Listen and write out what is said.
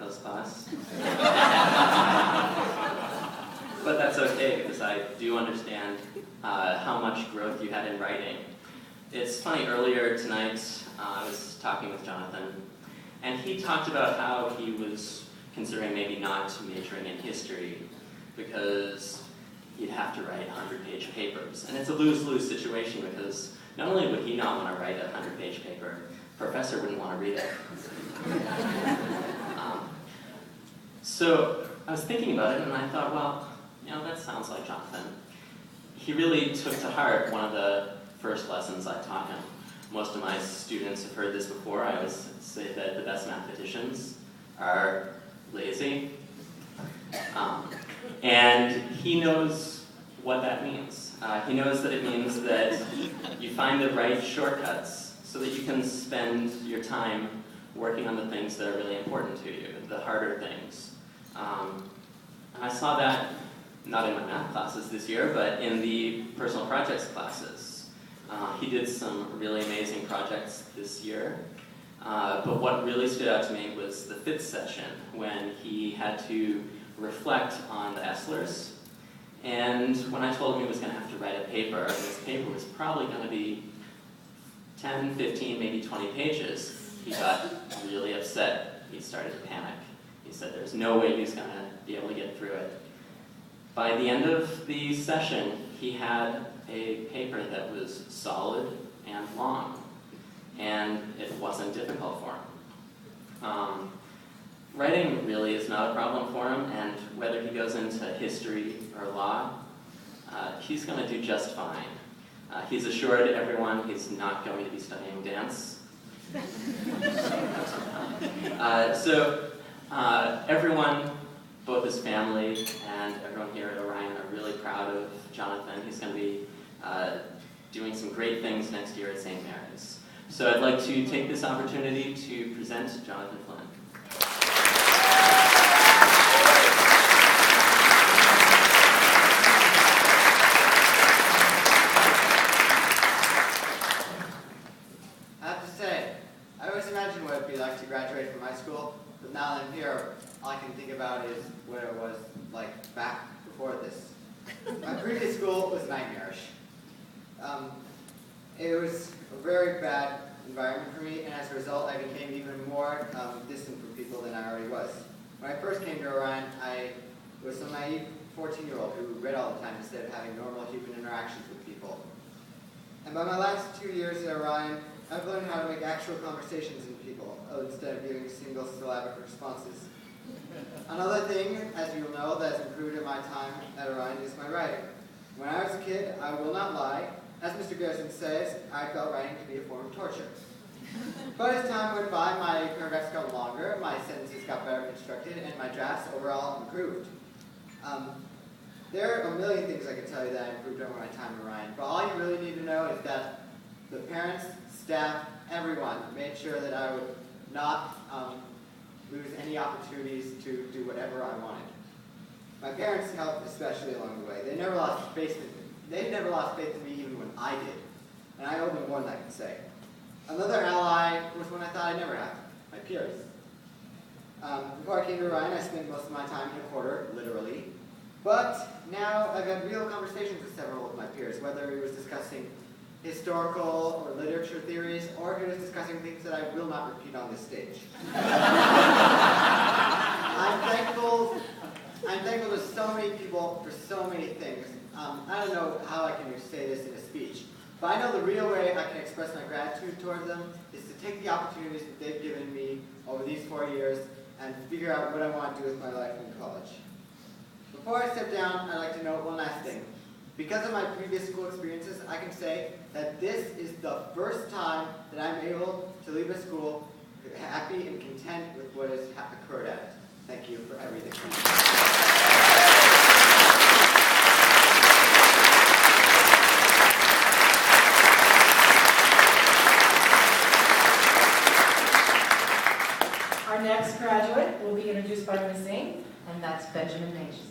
calculus class. But that's okay, because I do understand how much growth you had in writing. It's funny, earlier tonight, I was talking with Jonathan, and he talked about how he was considering maybe not majoring in history, because he'd have to write 100-page papers. And it's a lose-lose situation, because not only would he not want to write a 100-page paper, the professor wouldn't want to read it. So I was thinking about it, and I thought, well, that sounds like Jonathan. He really took to heart one of the first lessons I taught him. Most of my students have heard this before. I always say that the best mathematicians are lazy. And he knows what that means. He knows that it means that you find the right shortcuts so that you can spend your time working on the things that are really important to you, the harder things. And I saw that not in my math classes this year, but in the personal projects classes. He did some really amazing projects this year. But what really stood out to me was the 5th session, when he had to reflect on the Esslers. And when I told him he was going to have to write a paper, and this paper was probably going to be 10, 15, maybe 20 pages, he got really upset. He started to panic. He said there's no way he's going to be able to get through it. By the end of the session, he had a paper that was solid and long, and it wasn't difficult for him. Writing really is not a problem for him, and whether he goes into history or law, he's going to do just fine. He's assured everyone he's not going to be studying dance. Everyone, both his family and everyone here at Orion, are really proud of Jonathan. He's going to be doing some great things next year at St. Mary's. So I'd like to take this opportunity to present Jonathan Flynn. I have to say, I always imagined what it would be like to graduate from high school, but now that I'm here, all I can think about is what it was like back before this. My previous school was nightmarish. It was a very bad environment for me, and as a result, I became even more distant from people than I already was. When I first came to Orion, I was a naive 14-year-old who read all the time instead of having normal human interactions with people. And by my last 2 years at Orion, I've learned how to make actual conversations with people instead of giving single syllabic responses. Another thing, as you'll know, that's improved in my time at Orion is my writing. When I was a kid, I will not lie, as Mr. Gerson says, I felt writing to be a form of torture. But as time went by, my paragraphs got longer, my sentences got better constructed, and my drafts overall improved. There are a million things I could tell you that I improved over my time at Orion, but all you really need to know is that the parents, staff, everyone made sure that I would not lose any opportunities to do whatever I wanted. My parents helped especially along the way. They never lost faith in me even when I did, and I owe them more than I can say. Another ally was one I thought I'd never have, my peers. Before I came to Orion, I spent most of my time in a quarter, literally. But now I've had real conversations with several of my peers, whether he was discussing historical or literature theories, or he was discussing things that I will not repeat on this stage. I'm thankful to so many people for so many things. I don't know how I can say this in a speech, but I know the real way I can express my gratitude towards them is to take the opportunities that they've given me over these 4 years and figure out what I want to do with my life in college. Before I step down, I'd like to note one last thing. Because of my previous school experiences, I can say that this is the first time that I'm able to leave a school happy and content with what has occurred at it. Thank you for everything. Our next graduate will be introduced by Ms. Zing, and that's Benjamin Mage.